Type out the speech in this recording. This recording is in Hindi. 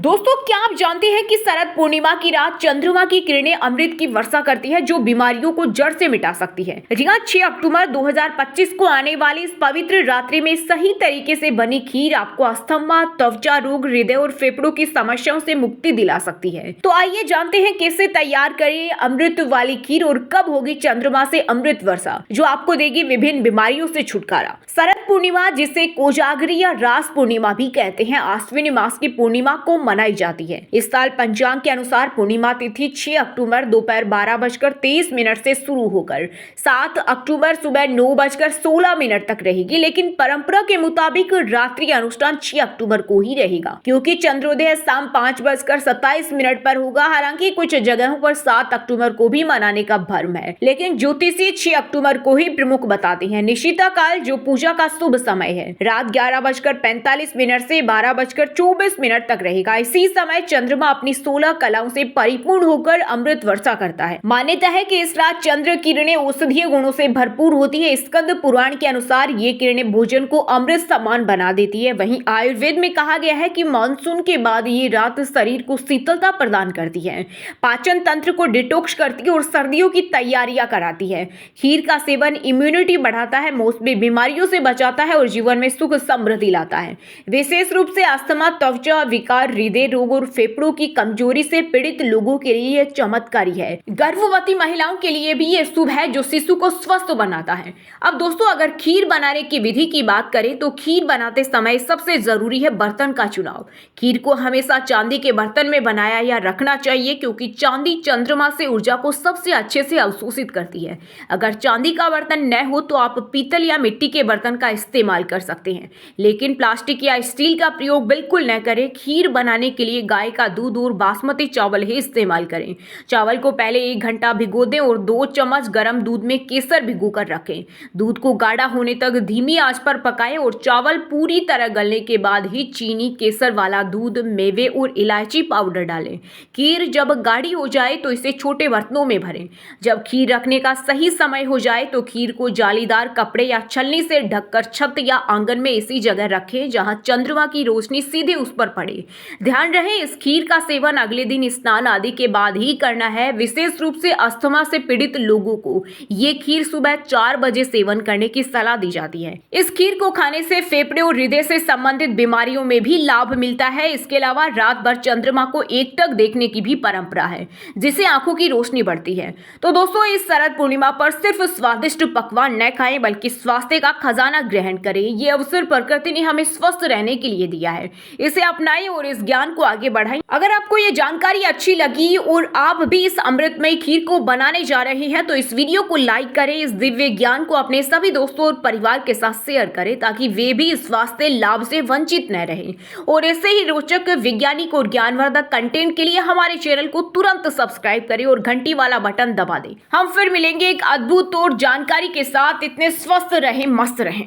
दोस्तों, क्या आप जानते हैं कि शरद पूर्णिमा की रात चंद्रमा की किरणें अमृत की वर्षा करती है जो बीमारियों को जड़ से मिटा सकती है। जी हाँ, 6 अक्टूबर 2025 को आने वाली इस पवित्र रात्रि में सही तरीके से बनी खीर आपको अस्थमा, त्वचा रोग, हृदय और फेफड़ों की समस्याओं से मुक्ति दिला सकती है। तो आइए जानते हैं कैसे तैयार करें अमृत वाली खीर और कब होगी चंद्रमा से अमृत वर्षा जो आपको देगी विभिन्न बीमारियों से छुटकारा। शरद पूर्णिमा, जिसे कोजागरी या रास पूर्णिमा भी कहते हैं, आश्विन मास की पूर्णिमा को मनाई जाती है। इस साल पंचांग के अनुसार पूर्णिमा तिथि 6 अक्टूबर दोपहर 12:23 से शुरू होकर 7 अक्टूबर सुबह 9:16 तक रहेगी, लेकिन परंपरा के मुताबिक रात्रि अनुष्ठान 6 अक्टूबर को ही रहेगा, क्योंकि चंद्रोदय शाम 5:27 पर होगा। हालांकि कुछ जगहों पर 7 अक्टूबर को भी मनाने का भ्रम है, लेकिन ज्योतिषी 6 अक्टूबर को ही प्रमुख बताते हैं। निशिता काल, जो पूजा का शुभ समय है, रात 11:45 से 12:24 तक रहेगा। इसी समय चंद्रमा अपनी 16 कलाओं से परिपूर्ण होकर अमृत वर्षा करता है। मान्यता है कि इस रात चंद्र किरणें औषधीय गुणों से भरपूर होती है। स्कंद पुराण के अनुसार ये किरणें भोजन को अमृत समान बना देती है। वहीं आयुर्वेद में कहा गया है कि मानसून के बाद ये रात शरीर को शीतलता प्रदान करती है, पाचन तंत्र को डिटॉक्स करती है और सर्दियों की तैयारियां कराती है। खीर का सेवन इम्यूनिटी बढ़ाता है, मौसमी बीमारियों से बचाता है और जीवन में सुख समृद्धि लाता है। विशेष रूप से अस्थमा, त्वचा विकार, हृदय रोग और फेफड़ों की कमजोरी से पीड़ित लोगों के लिए यह चमत्कारी है। गर्भवती महिलाओं के लिए भी यह शुभ है, जो शिशु को स्वस्थ बनाता है। अब दोस्तों, अगर खीर बनाने की विधि की बात करें तो खीर बनाते समय सबसे जरूरी है बर्तन का चुनाव। खीर को हमेशा चांदी के बर्तन में बनाया या रखना चाहिए, क्योंकि चांदी चंद्रमा से ऊर्जा को सबसे अच्छे से अवशोषित करती है। अगर चांदी का बर्तन न हो तो आप पीतल या मिट्टी के बर्तन का इस्तेमाल कर सकते हैं, लेकिन प्लास्टिक या स्टील का प्रयोग बिल्कुल न करें। खीर बनाने के लिए गाय का दूध और बासमती चावल ही इस्तेमाल करें। चावल को पहले 1 घंटा भिगो दें और 2 चम्मच गर्म दूध में केसर भिगोकर रखें। दूध को गाढ़ा होने तक धीमी आंच पर पकाएं और चावल पूरी तरह गलने के बाद ही चीनी, केसर वाला दूध, मेवे और इलायची पाउडर डालें। खीर जब गाढ़ी हो जाए तो इसे छोटे बर्तनों में भरें। जब खीर रखने का सही समय हो जाए तो खीर को जालीदार कपड़े या छलनी से ढककर छत या आंगन में ऐसी जगह रखें जहां चंद्रमा की रोशनी सीधे उस पर पड़े। ध्यान रहे, इस खीर का सेवन अगले दिन स्नान आदि के बाद ही करना है। विशेष रूप से अस्थमा से पीड़ित लोगों को ये खीर सुबह 4 बजे सेवन करने की सलाह दी जाती है। इस खीर को खाने से फेफड़े और हृदय से संबंधित बीमारियों में भी लाभ मिलता है। इसके अलावा रात भर चंद्रमा को एकटक देखने की भी परंपरा है, जिससे आंखों की रोशनी बढ़ती है। तो दोस्तों, इस शरद पूर्णिमा पर सिर्फ स्वादिष्ट पकवान न खाएं, बल्कि स्वास्थ्य का खजाना ग्रहण करें। ये अवसर प्रकृति ने हमें स्वस्थ रहने के लिए दिया है, इसे अपनाएं और इस ज्ञान को आगे बढ़ाएं। अगर आपको ये जानकारी अच्छी लगी और आप भी इस अमृतमय खीर को बनाने जा रहे हैं तो इस वीडियो को लाइक करें। इस दिव्य ज्ञान को अपने सभी दोस्तों और परिवार के साथ शेयर करें, ताकि वे भी इस स्वास्थ्य लाभ से वंचित न रहें। और ऐसे ही रोचक, वैज्ञानिक और ज्ञानवर्धक कंटेंट के लिए हमारे चैनल को तुरंत सब्सक्राइब करें और घंटी वाला बटन दबा दें। हम फिर मिलेंगे एक अद्भुत और जानकारी के साथ। इतने स्वस्थ रहें, मस्त रहें।